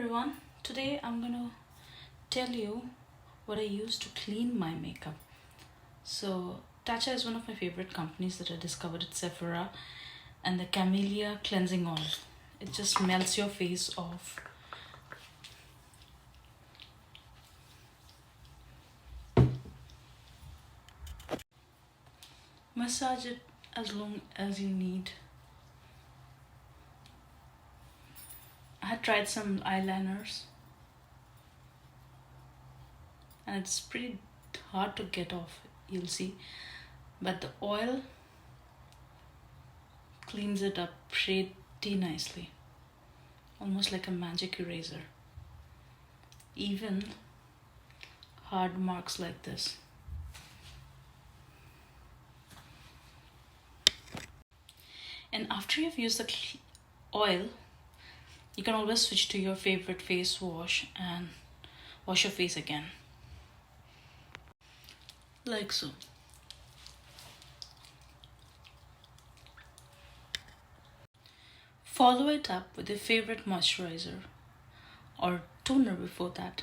everyone, today I'm gonna tell you what I use to clean my makeup. So, Tatcha is one of my favorite companies that I discovered at Sephora, and the Camellia Cleansing Oil. It just melts your face off. Massage it as long as you need. I had tried some eyeliners, and it's pretty hard to get off, you'll see, but the oil cleans it up pretty nicely, almost like a magic eraser. Even hard marks like this. And after you've used the oil, you can always switch to your favorite face wash and wash your face again, like so. Follow it up with your favorite moisturizer or toner before that.